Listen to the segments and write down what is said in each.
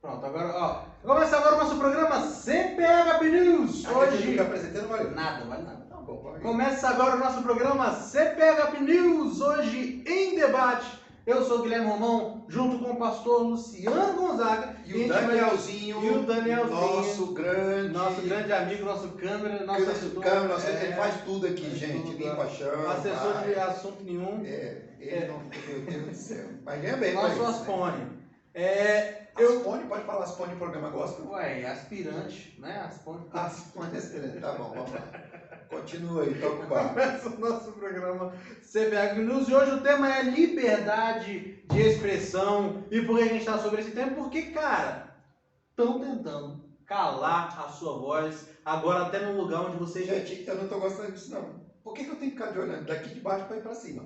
Pronto, agora, ó. Começa agora o nosso programa CPHP News. Hoje que apresentei não vale nada, vale nada. Tá bom, pode ir. Começa agora o nosso programa CPHP News. Hoje em debate. Eu sou o Guilherme Romão, junto com o pastor Luciano Gonzaga. E o Danielzinho. E o Danielzinho. Nosso grande amigo, nosso câmera, nosso assessor. Ele faz tudo aqui, gente. Tudo, Limpa chão. assessor de assunto nenhum. Ele não, meu Deus do céu. Mas ganha bem, nosso isso, Aspone. Né? Aspone, pode falar Aspone no programa gospel? Ué, aspirante, né? Aspone aspirante, tá bom, vamos lá. Continua aí, toca o barco. Começa o nosso programa CPHP News e hoje o tema é liberdade de expressão. E por que a gente está sobre esse tema? Porque, cara, estão tentando calar a sua voz, agora até no lugar onde você... Gente, eu não tô gostando disso não. Por que eu tenho que ficar de olhando daqui de baixo para ir para cima?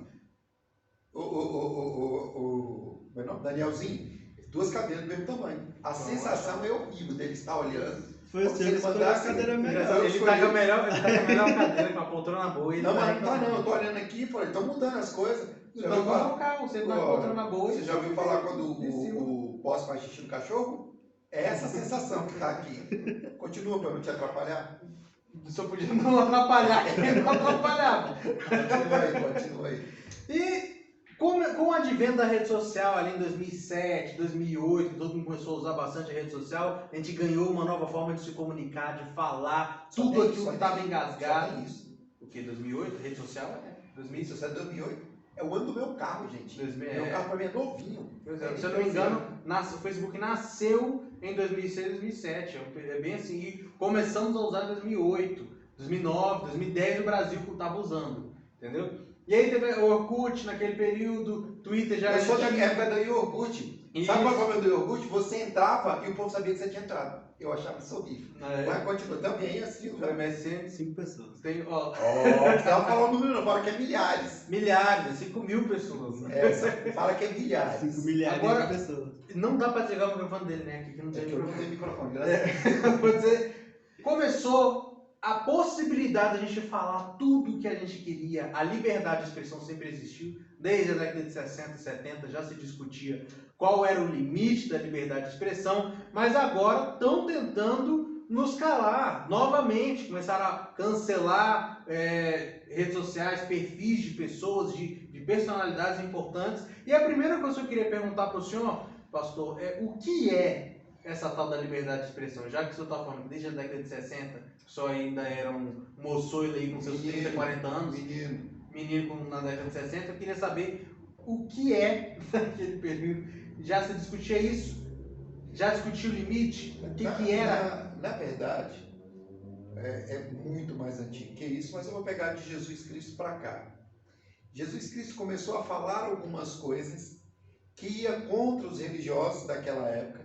Meu nome, Danielzinho, duas cadeiras do mesmo tamanho. A sensação é horrível dele estar olhando. Foi assim, ele mandou a cadeira melhor. Ele tá com a melhor cadeira, com a poltrona boa. Não, mas não tá não, eu tô olhando aqui e falei, estão mudando as coisas. Então vamos colocar, você tá com a poltrona boa. Você já ouviu falar quando o poste faz xixi no cachorro? É essa a sensação que tá aqui. Continua para não te atrapalhar. Só podia não atrapalhar, quem não atrapalhava. Continua aí. E com o advento da rede social ali em 2007, 2008, todo mundo começou a usar bastante a rede social, a gente ganhou uma nova forma de se comunicar, de falar, tudo aquilo que estava engasgado. O que, 2008? Rede social? 2008. É o ano do meu carro, gente. Meu carro para mim é novinho. Se eu não me engano, o Facebook nasceu em 2006, 2007. É bem assim. E começamos a usar em 2008, 2009, 2010 o Brasil estava usando. Entendeu? E aí teve o Orkut naquele período, Twitter já... Eu sou da época do Iorkut. Sabe qual foi o do Iorkut? Você entrava e o povo sabia que você tinha entrado. Eu achava isso horrível. Mas continua. Também assim. O MSN, 5 pessoas. Tem, ó. Você estava falando número, não. Fala que é milhares. Milhares, 5.000 pessoas. Fala que é milhares. 5 milhares agora, de pessoas. Não dá para desligar o microfone dele, né? Aqui que não tem microfone. Não tem microfone, Vou dizer, começou a possibilidade de a gente falar tudo o que a gente queria. A liberdade de expressão sempre existiu. Desde a década de 60 e 70 já se discutia qual era o limite da liberdade de expressão, mas agora estão tentando nos calar novamente. Começaram a cancelar redes sociais, perfis de pessoas, de personalidades importantes. E a primeira coisa que eu queria perguntar para o senhor, pastor, é o que é essa tal da liberdade de expressão? Já que o senhor está falando que desde a década de 60 só ainda era um moçoilo aí com seus 30, 40 anos, menino na década de 60, eu queria saber o que é naquele período. Já se discutia isso? Já discutiu o limite? O que era? Na verdade, é muito mais antigo que isso, mas eu vou pegar de Jesus Cristo para cá. Jesus Cristo começou a falar algumas coisas que ia contra os religiosos daquela época,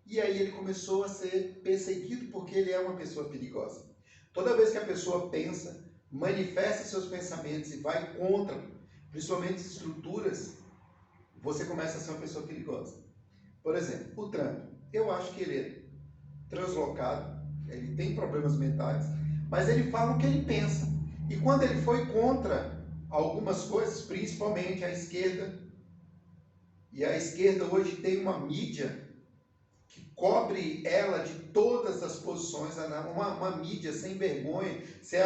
e aí ele começou a ser perseguido porque ele é uma pessoa perigosa. Toda vez que a pessoa pensa, manifesta seus pensamentos e vai contra, principalmente estruturas, você começa a ser uma pessoa perigosa. Por exemplo, o Trump. Eu acho que ele é translocado, ele tem problemas mentais, mas ele fala o que ele pensa. E quando ele foi contra algumas coisas, principalmente a esquerda, e a esquerda hoje tem uma mídia que cobre ela de todas as posições, uma mídia sem vergonha. Você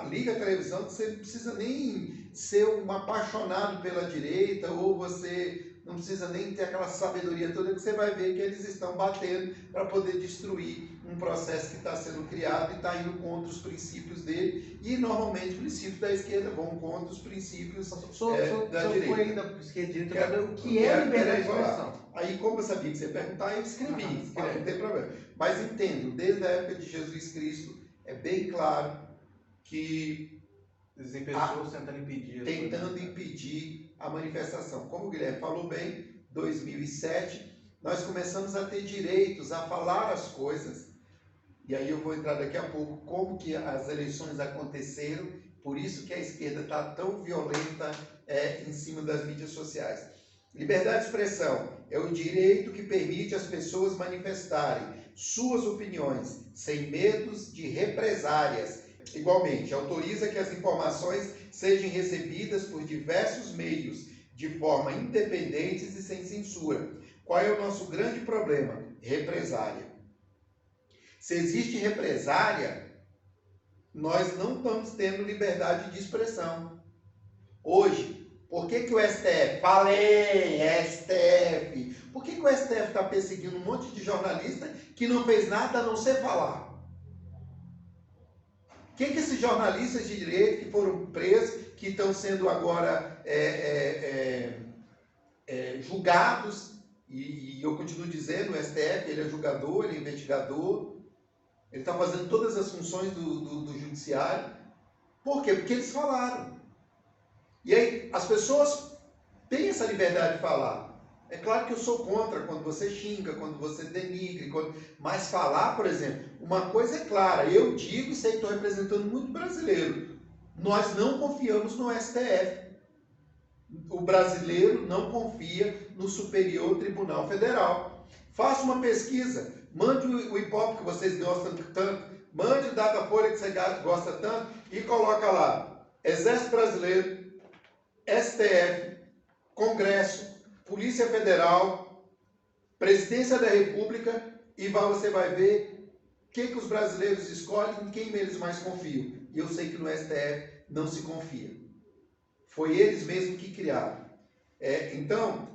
liga a televisão, você não precisa nem ser um apaixonado pela direita, ou você não precisa nem ter aquela sabedoria toda, que você vai ver que eles estão batendo para poder destruir um processo que está sendo criado e está indo contra os princípios dele, e normalmente os princípios da esquerda vão contra os princípios da direita. Foi ainda da esquerda, quero saber o que é liberdade de expressão. Aí, como eu sabia que você ia perguntar, eu escrevi, não tem problema. Mas entendo, desde a época de Jesus Cristo, é bem claro que existem pessoas tentando impedir a manifestação. Como o Guilherme falou bem, 2007, nós começamos a ter direitos a falar as coisas. E aí eu vou entrar daqui a pouco como que as eleições aconteceram, por isso que a esquerda está tão violenta em cima das mídias sociais. Liberdade de expressão é o direito que permite às pessoas manifestarem suas opiniões sem medos de represálias. Igualmente, autoriza que as informações sejam recebidas por diversos meios, de forma independentes e sem censura. Qual é o nosso grande problema? represária. Se existe represária, nós não estamos tendo liberdade de expressão. Hoje, por que o STF? Falei, STF. Por que o STF está perseguindo um monte de jornalista que não fez nada a não ser falar? O que esses jornalistas de direito que foram presos, que estão sendo agora julgados, e eu continuo dizendo, o STF, ele é julgador, ele é investigador, ele está fazendo todas as funções do judiciário. Por quê? Porque eles falaram. E aí, as pessoas têm essa liberdade de falar. É claro que eu sou contra quando você xinga, quando você denigre, mas falar, por exemplo, uma coisa é clara, eu digo e sei que estou representando muito brasileiro. Nós não confiamos no STF. O brasileiro não confia no Superior Tribunal Federal. Faça uma pesquisa, mande o Ibope que vocês gostam tanto, mande o Datafolha que você gosta tanto e coloca lá, Exército Brasileiro, STF, Congresso, Polícia Federal, Presidência da República, e você vai ver o que os brasileiros escolhem, em quem eles mais confiam. E eu sei que no STF não se confia. Foi eles mesmos que criaram. Então,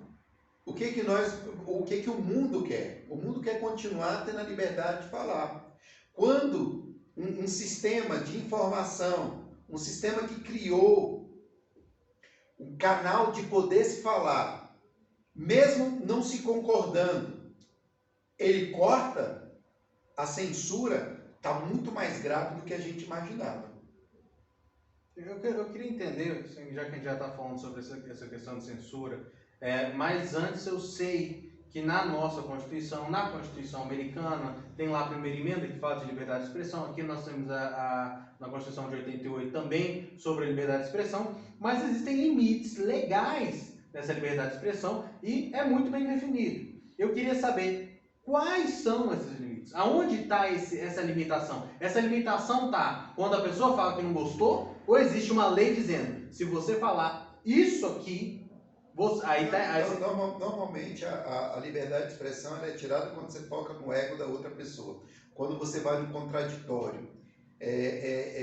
o que o mundo quer? O mundo quer continuar tendo a liberdade de falar. Quando um sistema de informação, um sistema que criou um canal de poder se falar, mesmo não se concordando, ele corta, a censura está muito mais grave do que a gente imaginava. Eu queria entender, já que a gente já está falando sobre essa questão de censura, mas antes eu sei que na nossa Constituição, na Constituição americana, tem lá a primeira emenda que fala de liberdade de expressão. Aqui nós temos na Constituição de 88 também sobre a liberdade de expressão, mas existem limites legais nessa liberdade de expressão e é muito bem definido. Eu queria saber quais são esses limites, aonde está essa limitação? Essa limitação está quando a pessoa fala que não gostou, ou existe uma lei dizendo, se você falar isso aqui, Normalmente a liberdade de expressão ela é tirada quando você toca no ego da outra pessoa. Quando você vai no contraditório.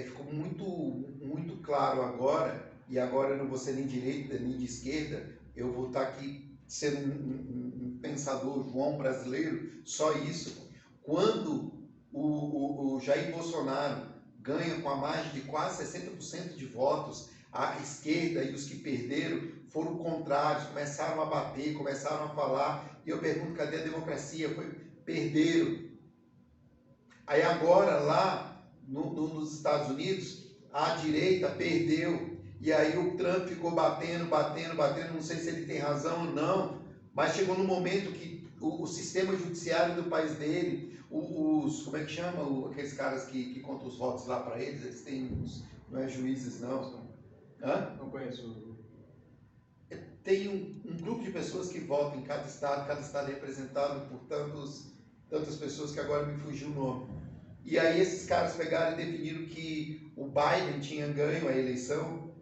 Ficou muito claro agora, e agora eu não vou ser nem de direita nem de esquerda, eu vou estar aqui sendo um pensador João brasileiro, só isso. Quando o Jair Bolsonaro ganha com a margem de quase 60% de votos, a esquerda e os que perderam foram contrários, começaram a bater, começaram a falar, e eu pergunto, cadê a democracia? Perderam. Aí agora lá nos Estados Unidos, a direita perdeu, e aí o Trump ficou batendo, não sei se ele tem razão ou não, mas chegou no momento que o sistema judiciário do país dele, como é que chama? Aqueles caras que contam os votos lá para eles têm não é juízes não. Hã? Não conheço. Tem um grupo de pessoas que votam em cada estado é representado por tantas pessoas que agora me fugiu o nome. E aí esses caras pegaram e definiram que o Biden tinha ganho a eleição.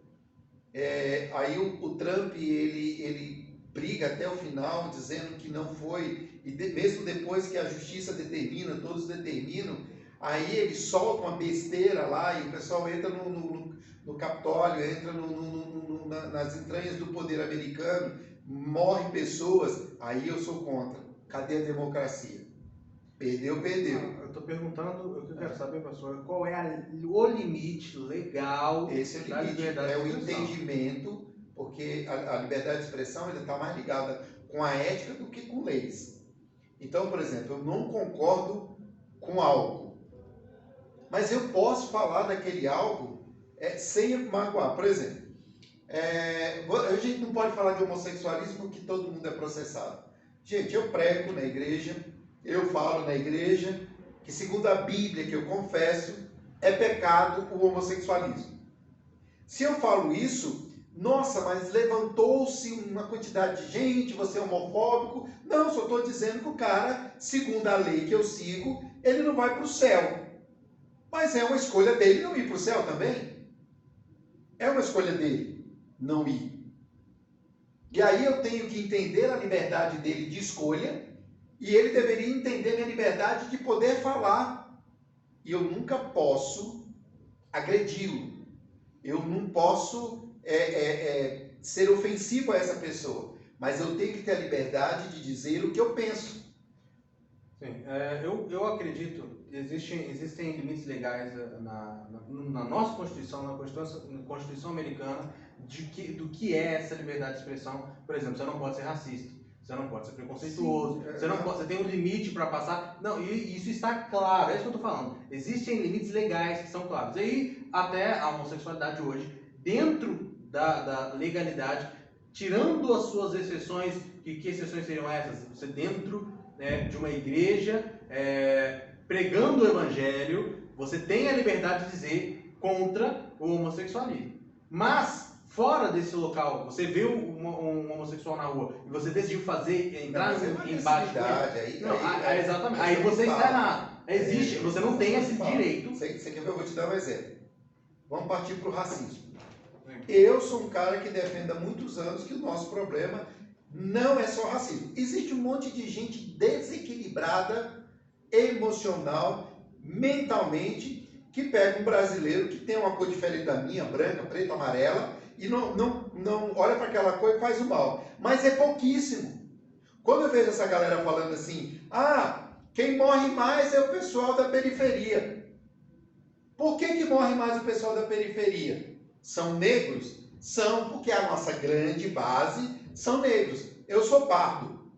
Aí o Trump, ele briga até o final, dizendo que não foi, e mesmo depois que a justiça determina, todos determinam, aí ele solta uma besteira lá e o pessoal entra no Capitólio, entra nas entranhas do poder americano, morrem pessoas, aí eu sou contra. Cadê a democracia? Perdeu. Eu estou perguntando, o que eu quero saber, pastor, qual é o limite legal Esse é o da limite, liberdade é o de expressão. entendimento, porque a liberdade de expressão ainda está mais ligada com a ética do que com leis. Então, por exemplo, eu não concordo com algo, mas eu posso falar daquele algo sem magoar. Por exemplo, a gente não pode falar de homossexualismo porque todo mundo é processado. Gente, eu prego na igreja, eu falo na igreja que, segundo a Bíblia, que eu confesso, é pecado o homossexualismo. Se eu falo isso, nossa, mas levantou-se uma quantidade de gente, você é homofóbico. Não, só estou dizendo que o cara, segundo a lei que eu sigo, ele não vai para o céu. Mas é uma escolha dele não ir para o céu também. É uma escolha dele não ir. E aí eu tenho que entender a liberdade dele de escolha E ele deveria entender minha liberdade de poder falar. E eu nunca posso agredi-lo. Eu não posso ser ofensivo a essa pessoa. Mas eu tenho que ter a liberdade de dizer o que eu penso. Sim, eu acredito, existem limites legais na nossa Constituição, na Constituição americana, do que é essa liberdade de expressão. Por exemplo, você não pode ser racista, você não pode ser preconceituoso, você tem um limite para passar. Não, e isso está claro, é isso que eu estou falando. Existem limites legais que são claros. E aí, até a homossexualidade hoje, dentro da legalidade, tirando as suas exceções, que exceções seriam essas? Você dentro de uma igreja, pregando o evangelho, você tem a liberdade de dizer contra o homossexualismo. Mas, fora desse local, você viu um homossexual na rua e você decidiu entrar em embate com ele. Exatamente. Aí você está errado. Existe, você não tem esse direito. Você quer ver? Eu vou te dar um exemplo. Vamos partir para o racismo. Eu sou um cara que defende há muitos anos que o nosso problema não é só racismo. Existe um monte de gente desequilibrada, emocional, mentalmente, que pega um brasileiro que tem uma cor diferente da minha, branca, preta, amarela, e não olha para aquela cor e faz o mal. Mas é pouquíssimo. Quando eu vejo essa galera falando assim, quem morre mais é o pessoal da periferia. Por que morre mais o pessoal da periferia? São negros? São, porque a nossa grande base são negros. Eu sou pardo.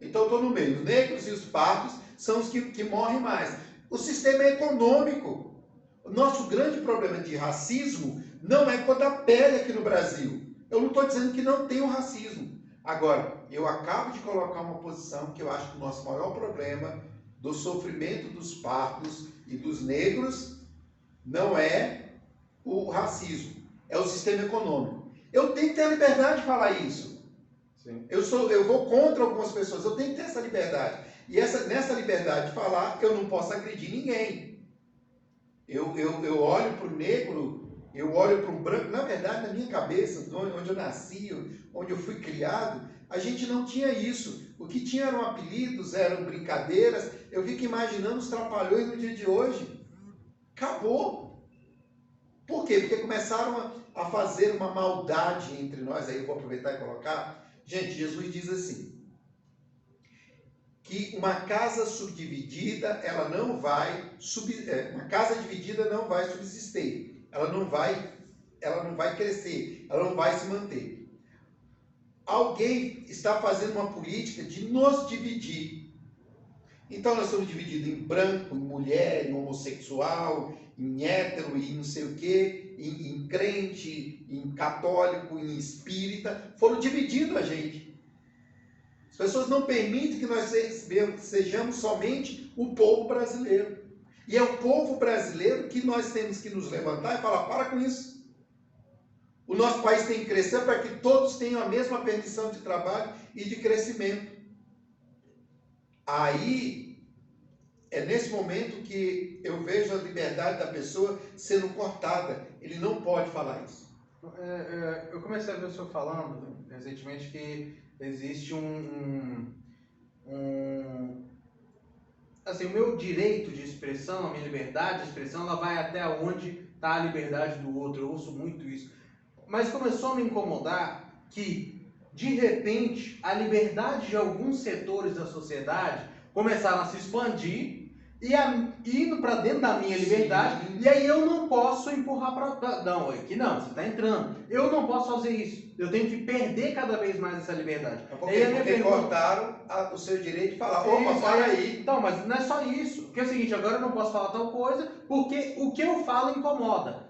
Então eu estou no meio. Os negros e os pardos são os que morrem mais. O sistema é econômico. O nosso grande problema de racismo não é cor da pele aqui no Brasil. Eu não estou dizendo que não tem o racismo. Agora, eu acabo de colocar uma posição que eu acho que o nosso maior problema do sofrimento dos pardos e dos negros não é o racismo, é o sistema econômico. Eu tenho que ter a liberdade de falar isso. Sim. Eu vou contra algumas pessoas, eu tenho que ter essa liberdade. E nessa liberdade de falar, eu não posso agredir ninguém. Eu olho para o negro, eu olho para o branco. Na verdade, na minha cabeça, onde eu nasci, onde eu fui criado, a gente não tinha isso. O que tinha eram apelidos, eram brincadeiras. Eu fico imaginando os trapalhões no dia de hoje. Acabou. Por quê? Porque começaram a fazer uma maldade entre nós. Aí eu vou aproveitar e colocar. Gente, Jesus diz assim, que uma casa subdividida, ela não vai uma casa dividida não vai subsistir. Ela não vai crescer, ela não vai se manter. Alguém está fazendo uma política de nos dividir. Então nós estamos divididos em branco, em mulher, em homossexual, em hétero e não sei o quê, em crente, em católico, em espírita. Foram dividindo a gente. As pessoas não permitem que nós sejamos somente o povo brasileiro. E é o povo brasileiro que nós temos que nos levantar e falar, para com isso. O nosso país tem que crescer para que todos tenham a mesma permissão de trabalho e de crescimento. Aí, é nesse momento que eu vejo a liberdade da pessoa sendo cortada. Ele não pode falar isso. Eu comecei a ver o senhor falando recentemente que existe assim, o meu direito de expressão, a minha liberdade de expressão, ela vai até onde está a liberdade do outro. Eu ouço muito isso. Mas começou a me incomodar que, de repente, a liberdade de alguns setores da sociedade começaram a se expandir e indo para dentro da minha liberdade. Sim. E aí eu não posso empurrar para... Não, aqui não, você está entrando. Eu não posso fazer isso. Eu tenho que perder cada vez mais essa liberdade. Porque cortaram o seu direito de falar, opa, fala aí. Então, mas não é só isso. Porque é o seguinte, agora eu não posso falar tal coisa, porque o que eu falo incomoda.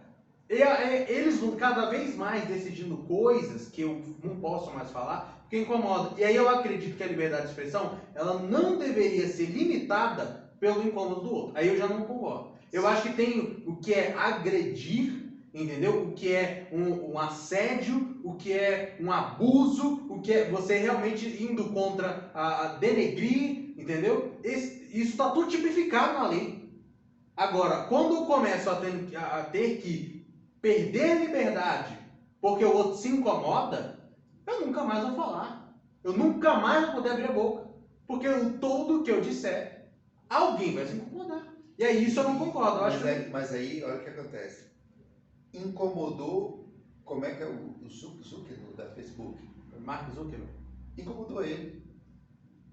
Eles vão cada vez mais decidindo coisas que eu não posso mais falar, porque incomoda. E aí eu acredito que a liberdade de expressão, ela não deveria ser limitada pelo incômodo do outro. Aí eu já não concordo. Eu acho que tem o que é agredir, entendeu? O que é um assédio, o que é um abuso, o que é você realmente indo contra a denegrir, entendeu? Isso está tudo tipificado na lei. Agora, quando eu começo a ter que perder a liberdade porque o outro se incomoda, eu nunca mais vou falar. Eu nunca mais vou poder abrir a boca. Porque o todo que eu disser, alguém vai se incomodar. E aí isso eu não concordo. Eu acho Mas aí, olha o que acontece. Incomodou, como é que é o Zuckerberg da Facebook? Mark Zuckerberg. Incomodou ele.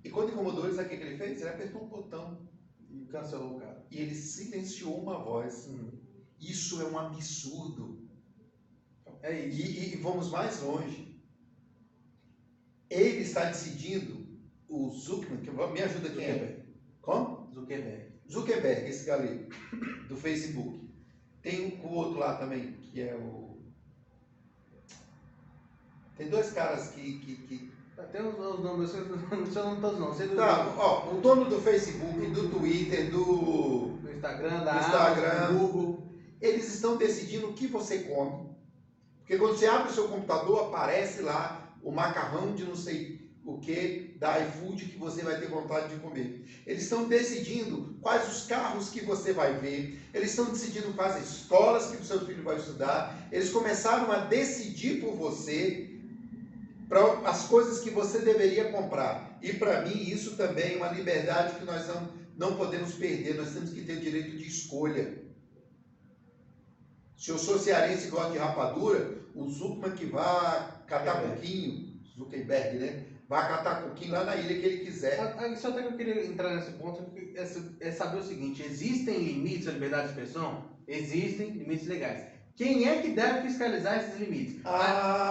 E quando incomodou ele, sabe o que ele fez? Ele apertou um botão. E cancelou o cara. E ele silenciou uma voz. Isso é um absurdo. É isso. E vamos mais longe. Ele está decidindo, o Zuckerberg, me ajuda quem é? Como? Zuckerberg, esse galego, do Facebook. Tem o outro lá também, que é o... Tem dois caras que... Tem os nomes, não sei o nome todos não. Tá, ó, o dono do Facebook, do Twitter, do Instagram, Instagram, do Google. Eles estão decidindo o que você come. Porque quando você abre o seu computador, aparece lá o macarrão de não sei o que, da iFood, que você vai ter vontade de comer. Eles estão decidindo quais os carros que você vai ver. Eles estão decidindo quais escolas que o seu filho vai estudar. Eles começaram a decidir por você para as coisas que você deveria comprar. E para mim isso também é uma liberdade que nós não podemos perder. Nós temos que ter o direito de escolha. Se eu sou cearense e gosto de rapadura, o Zuckerman que vai catar coquinho, Zuckerberg, né? Vai catar coquinho lá na ilha que ele quiser. Só até que eu queria entrar nesse ponto, é saber o seguinte: existem limites à liberdade de expressão? Existem limites legais. Quem é que deve fiscalizar esses limites?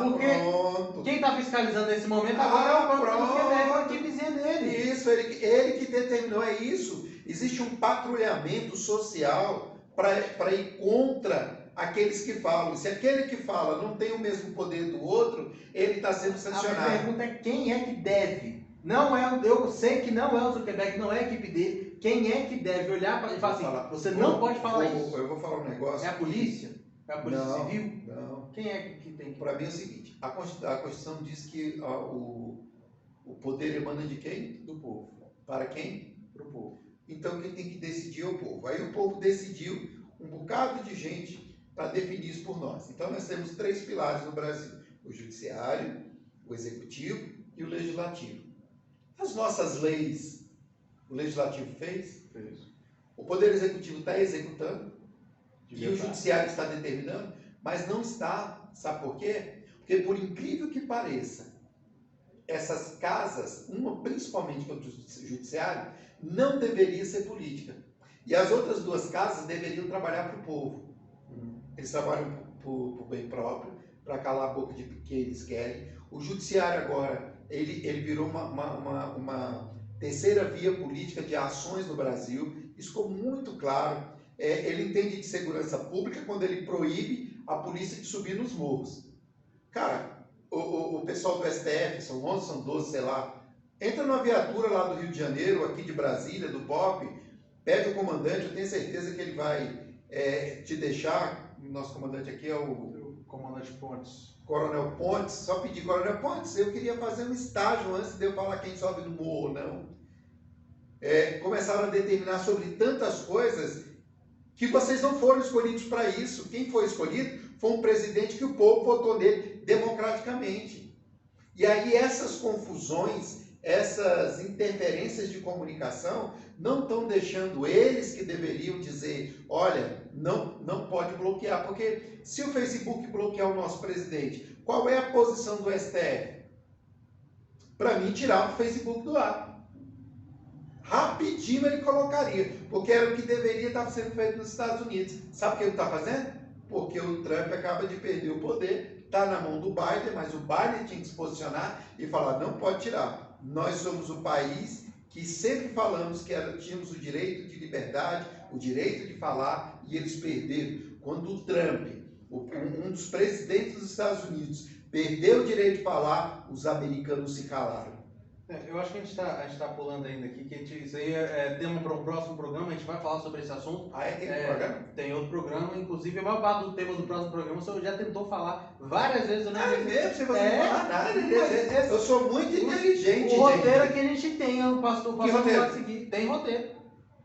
Porque pronto. Quem está fiscalizando nesse momento agora é o próprio Zuckerberg, a equipezinha dele. Isso, ele que determinou, é isso. Existe um patrulhamento social para ir contra aqueles que falam. Se aquele que fala não tem o mesmo poder do outro, ele está sendo sancionado. A pergunta é quem é que deve? Não é, eu sei que não é o Zuckerberg, não é a equipe dele. Quem é que deve olhar para ele e falar assim, você não pode falar isso? Eu vou falar um negócio. É a polícia? É a polícia civil? Não. Quem é que tem que... Para mim é o seguinte, a Constituição diz que o poder emana de quem? Do povo. Para quem? Para o povo. Então quem tem que decidir é o povo. Aí o povo decidiu um bocado de gente para definir isso por nós. Então nós temos 3 pilares no Brasil: o judiciário, o executivo e o legislativo. As nossas leis, o legislativo fez. O poder executivo está executando e o judiciário está determinando, mas não está. Sabe por quê? Porque, por incrível que pareça, essas casas, uma principalmente o judiciário, não deveria ser política. E as outras 2 casas deveriam trabalhar para o povo. Eles trabalham para o bem próprio, para calar a boca de quem eles querem. O judiciário agora, ele virou uma terceira via política de ações no Brasil. Isso ficou muito claro. Ele entende de segurança pública quando ele proíbe a polícia de subir nos morros. Cara, o pessoal do STF, são 11, são 12, sei lá, entra numa viatura lá do Rio de Janeiro, aqui de Brasília, do POP, pede o comandante, eu tenho certeza que ele vai te deixar. Nosso comandante aqui é o comandante Pontes. Coronel Pontes. Só pedir, Coronel Pontes, eu queria fazer um estágio antes de eu falar quem sobe no morro ou não. Começaram a determinar sobre tantas coisas que vocês não foram escolhidos para isso. Quem foi escolhido foi um presidente que o povo votou nele democraticamente. E aí essas confusões, essas interferências de comunicação não estão deixando eles que deveriam dizer, olha, não pode bloquear, porque se o Facebook bloquear o nosso presidente, qual é a posição do STF? Para mim, tirar o Facebook do ar. Rapidinho ele colocaria, porque era o que deveria estar sendo feito nos Estados Unidos. Sabe o que ele está fazendo? Porque o Trump acaba de perder o poder, está na mão do Biden, mas o Biden tinha que se posicionar e falar, não pode tirar. Nós somos o país que sempre falamos que tínhamos o direito de liberdade, o direito de falar, e eles perderam. Quando o Trump, um dos presidentes dos Estados Unidos, perdeu o direito de falar, os americanos se calaram. Eu acho que a gente tá pulando ainda aqui, que isso aí é tema para o próximo programa, a gente vai falar sobre esse assunto. Tem outro programa? Tem outro programa, inclusive a maior parte do tema do próximo programa o senhor já tentou falar várias vezes. Você não falar nada, eu sou muito inteligente. O roteiro que a gente tem, o pastor que roteiro? pode seguir. Tem roteiro.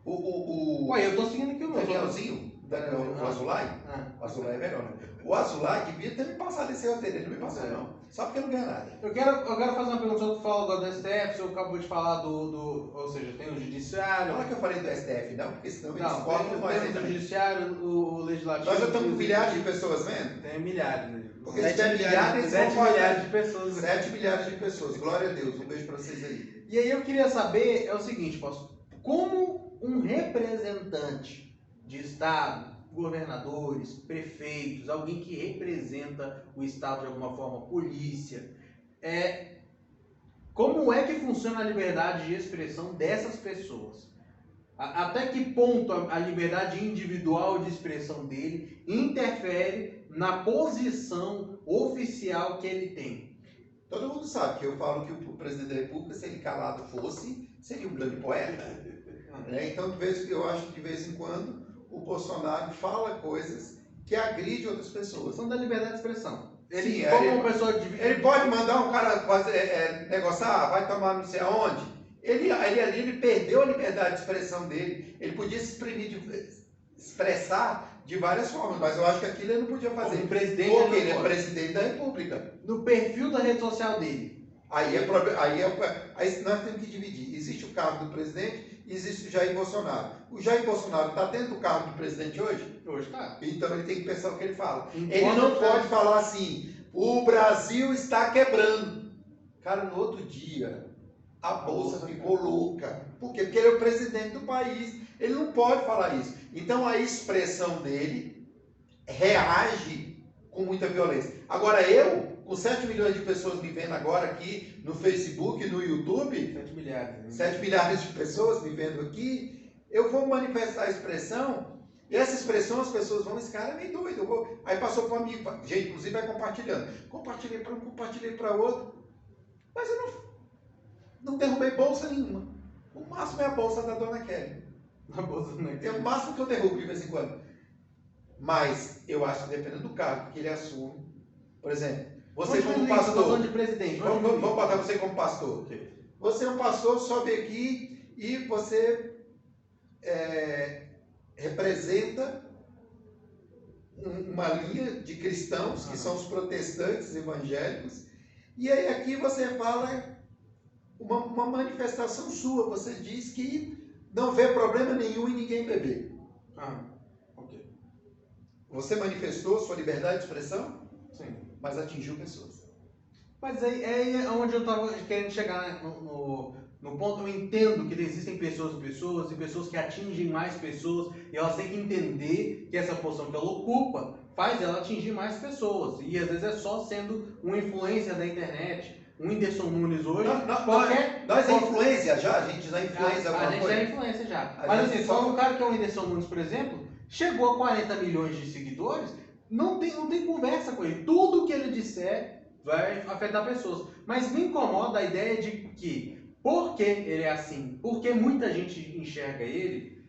Ué, eu tô seguindo aqui o meu. Danielzinho, o Azulay, o Azulay é melhor, né? O Azulay devia ter me passado esse roteiro, ele não me passou não, só porque não ganha nada. Eu quero fazer uma pergunta, sobre o que falou agora do STF, o senhor acabou de falar ou seja, tem o judiciário... Não é que eu falei do STF não, porque senão eles Não, cortam nós aí tem o também. judiciário, o legislativo... Nós já estamos com milhares de pessoas vendo? Tem milhares, né? Porque se tiver milhares, eles 7 vão milhares de pessoas. 7 milhares de pessoas, glória a Deus, um beijo pra vocês aí. E aí eu queria saber, é o seguinte, pastor, como um representante de Estado, governadores, prefeitos, alguém que representa o Estado de alguma forma, polícia, como é que funciona a liberdade de expressão dessas pessoas? Até que ponto a liberdade individual de expressão dele interfere na posição oficial que ele tem? Todo mundo sabe que eu falo que o presidente da República, se ele calado fosse, seria um grande poeta. Então, eu acho que de vez em quando o Bolsonaro fala coisas que agridem outras pessoas. São da liberdade de expressão. Sim, ele pode mandar um cara negociar, vai tomar não sei aonde. Ele perdeu a liberdade de expressão dele. Ele podia se expressar de várias formas, mas eu acho que aquilo ele não podia fazer. Porque ele é presidente da República. No perfil da rede social dele. Aí nós temos que dividir. Existe o cargo do presidente e existe o Jair Bolsonaro. O Jair Bolsonaro está dentro do cargo do presidente hoje? Hoje está. Então ele tem que pensar o que ele fala. Ele não pode falar assim, o Brasil está quebrando. Cara, no outro dia, a Bolsa ficou louca. Por quê? Porque ele é o presidente do país. Ele não pode falar isso. Então a expressão dele reage com muita violência. Agora com 7 milhões de pessoas me vendo agora aqui no Facebook, no YouTube, 7 milhares. 7 milhares de pessoas me vendo aqui, eu vou manifestar a expressão, e essa expressão as pessoas vão, esse cara é meio doido, aí passou para um amigo, gente, inclusive vai compartilhando, compartilhei para um, compartilhei para outro, mas eu não derrubei bolsa nenhuma, o máximo é a bolsa da Dona Kelly, é o máximo que eu derrubo de vez em quando, mas eu acho que dependendo do cargo que ele assume, por exemplo, você como pastor, de presidente, vamos botar você como pastor. Você é um pastor, sobe aqui e você representa uma linha de cristãos, que são os protestantes evangélicos, e aí aqui você fala uma manifestação sua, você diz que não vê problema nenhum em ninguém beber. Ok. Você manifestou sua liberdade de expressão? Sim. Mas atingiu pessoas. Mas aí é onde eu estava querendo chegar no ponto. Eu entendo que existem pessoas e pessoas que atingem mais pessoas, e elas têm que entender que essa posição que ela ocupa faz ela atingir mais pessoas. E às vezes é só sendo um influencer da internet, um Whindersson Nunes hoje. Nós é influência já? A gente já é influência A gente é influência já. Mas assim, só um cara que é o Whindersson Nunes, por exemplo, chegou a 40 milhões de seguidores, não tem conversa com ele. Tudo que ele disser vai afetar pessoas. Mas me incomoda a ideia de que, porque ele é assim, porque muita gente enxerga ele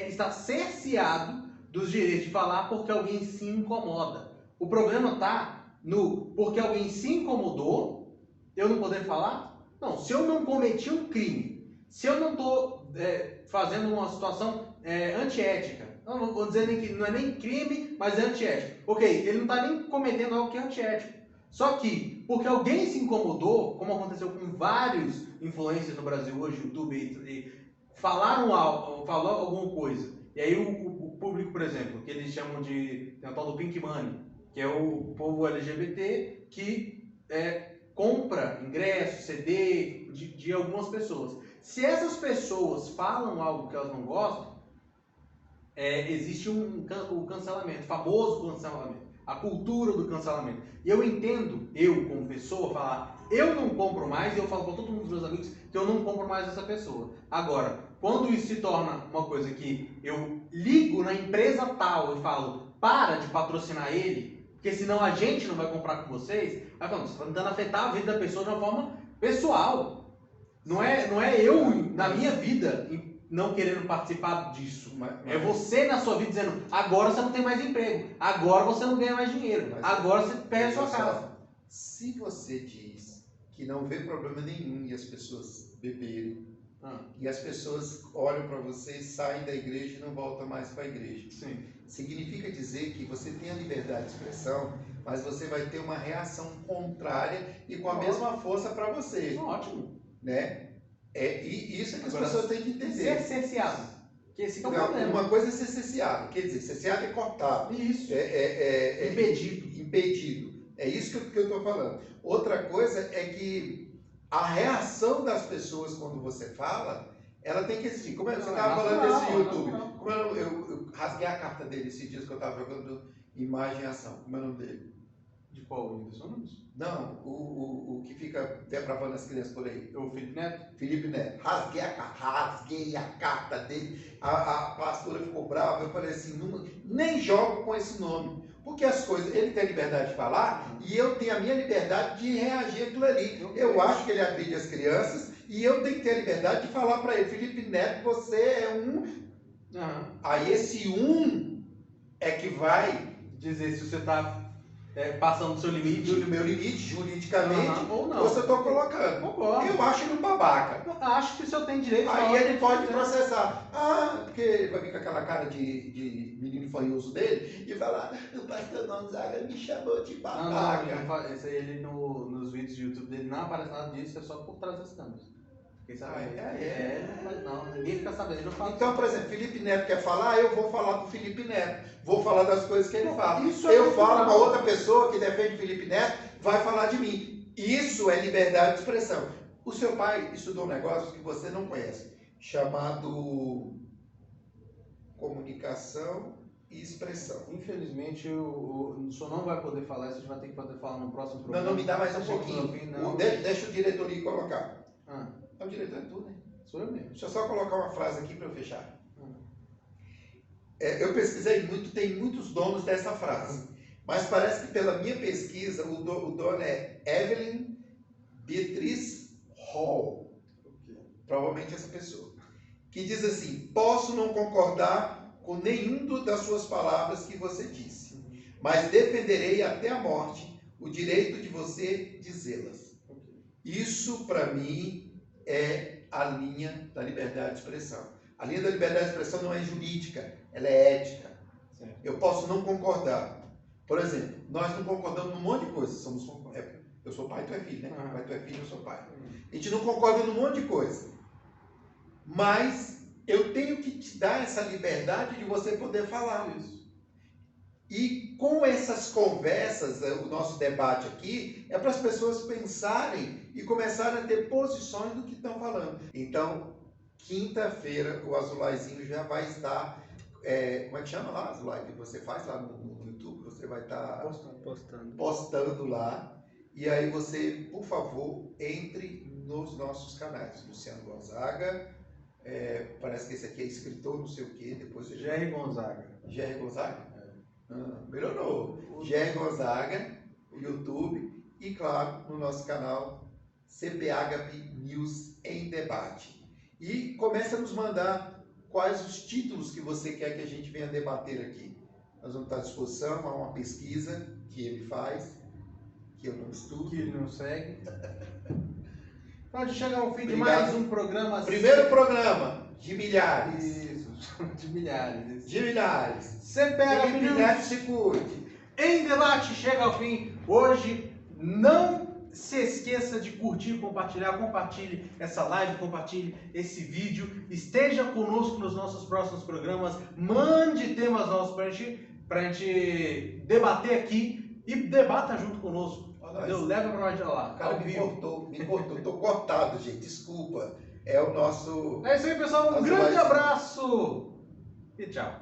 está cerceado dos direitos de falar porque alguém se incomoda. O problema está porque alguém se incomodou, eu não poder falar? Não, se eu não cometi um crime, se eu não estou fazendo uma situação antiética, não vou dizer que não é nem crime, mas é antiético. Ok, ele não está nem cometendo algo que é antiético. Só que, porque alguém se incomodou, como aconteceu com vários influencers no Brasil hoje, YouTube, falou alguma coisa. E aí o público, por exemplo, que eles chamam tem o tal do Pink Money, que é o povo LGBT que compra ingresso, CD de algumas pessoas. Se essas pessoas falam algo que elas não gostam, existe o cancelamento, o famoso cancelamento, a cultura do cancelamento. E eu entendo, eu como pessoa, falar, eu não compro mais, e eu falo para todos os meus amigos que eu não compro mais essa pessoa. Agora, quando isso se torna uma coisa que eu ligo na empresa tal e falo, para de patrocinar ele, porque senão a gente não vai comprar com vocês, aí falo, você está tentando afetar a vida da pessoa de uma forma pessoal. Não é eu, na minha vida, não querendo participar disso. É você na sua vida dizendo, agora você não tem mais emprego, agora você não ganha mais dinheiro, agora você perde a sua casa. Se você diz que não vê problema nenhum em as pessoas beberem, e as pessoas olham para você, saem da igreja e não voltam mais para a igreja. Sim. Significa dizer que você tem a liberdade de expressão, mas você vai ter uma reação contrária e com a mesma força para você, Ótimo. né? E isso é que as Agora, pessoas têm que entender. Ser cerceado. Que esse é o Não, problema. uma coisa é ser cerceado, quer dizer, cerceado é cortado. Isso. Impedido. Impedido. É isso que eu estou falando. Outra coisa é que a reação das pessoas quando você fala, ela tem que existir. Como você estava falando desse YouTube. Como eu rasguei a carta dele esses dias que eu estava jogando imagem e ação. Como é o nome dele? De qual Whindersson Nunes? Não, o que fica depravando as crianças por aí. O Felipe Neto? Felipe Neto. Rasguei a carta dele. A pastora ficou brava. Eu falei assim, nem jogo com esse nome. Porque as coisas, ele tem a liberdade de falar e eu tenho a minha liberdade de reagir àquilo ali. Eu acho que ele agride as crianças e eu tenho que ter a liberdade de falar para ele, Felipe Neto, você é um... Aí esse é que vai dizer se você está passando do seu limite. Do meu limite, juridicamente, ou não. ou se eu estou colocando. Concordo. Eu acho ele um babaca. Acho que o senhor tem direito. Aí ele pode processar. Porque ele vai vir com aquela cara de menino fanhoso dele e falar, o pastor Gonzaga me chamou de babaca. Não, isso aí ele nos vídeos do YouTube dele não aparece nada disso, é só por trás das câmeras. Não, ninguém fica sabendo. Ele não fala então, por exemplo, Felipe Neto quer falar, eu vou falar pro Felipe Neto. Vou falar das coisas que ele fala. Eu falo com outra pessoa que defende Felipe Neto, vai falar de mim. Isso é liberdade de expressão. O seu pai estudou um negócio que você não conhece, chamado comunicação e expressão. Infelizmente, o senhor não vai poder falar, isso a gente vai ter que poder falar no próximo programa. Não, me dá mais um pouquinho. Deixa o diretor ali colocar. O diretor é tu, né? Sou eu mesmo. Deixa eu só colocar uma frase aqui para eu fechar. Eu pesquisei muito, tem muitos donos dessa frase. Mas parece que pela minha pesquisa, o dono é Evelyn Beatriz Hall. Provavelmente essa pessoa. Que diz assim, posso não concordar com nenhum das suas palavras que você disse, mas defenderei até a morte o direito de você dizê-las. Isso, para mim, é a linha da liberdade de expressão. A linha da liberdade de expressão não é jurídica, ela é ética. Certo. Eu posso não concordar. Por exemplo, nós não concordamos num monte de coisa. Eu sou pai, tu é filho, né? Pai, tu é filho, eu sou pai. A gente não concorda num monte de coisa. Mas eu tenho que te dar essa liberdade de você poder falar isso. E com essas conversas, o nosso debate aqui, é para as pessoas pensarem e começarem a ter posições do que estão falando. Então, quinta-feira, o Azulaizinho já vai estar... como é que chama lá, Azulai? Que você faz lá no YouTube? Você vai estar postando lá. E aí você, por favor, entre nos nossos canais. Luciano Gonzaga, parece que esse aqui é escritor, não sei o quê. Depois Jerry Gonzaga. Jerry Gonzaga? Melhorou. Jerry Gonzaga, o YouTube. E, claro, no nosso canal CPHP News em Debate. E comece a nos mandar quais os títulos que você quer que a gente venha debater aqui. Nós vamos estar à disposição, há uma pesquisa que ele faz, que eu não estudo. Que ele não segue. Pode chegar ao fim de mais um programa. Primeiro programa de milhares. Isso, de milhares. De milhares. CPHP News se cuide. Em Debate chega ao fim. Hoje, não se esqueça de curtir, compartilhar, compartilhe essa live, compartilhe esse vídeo, esteja conosco nos nossos próximos programas, mande temas novos pra gente debater aqui e debata junto conosco. Deus leva pra mais de lá. O cara me cortou, tô cortado, gente, desculpa. É o nosso... É isso aí, pessoal, um grande abraço e tchau.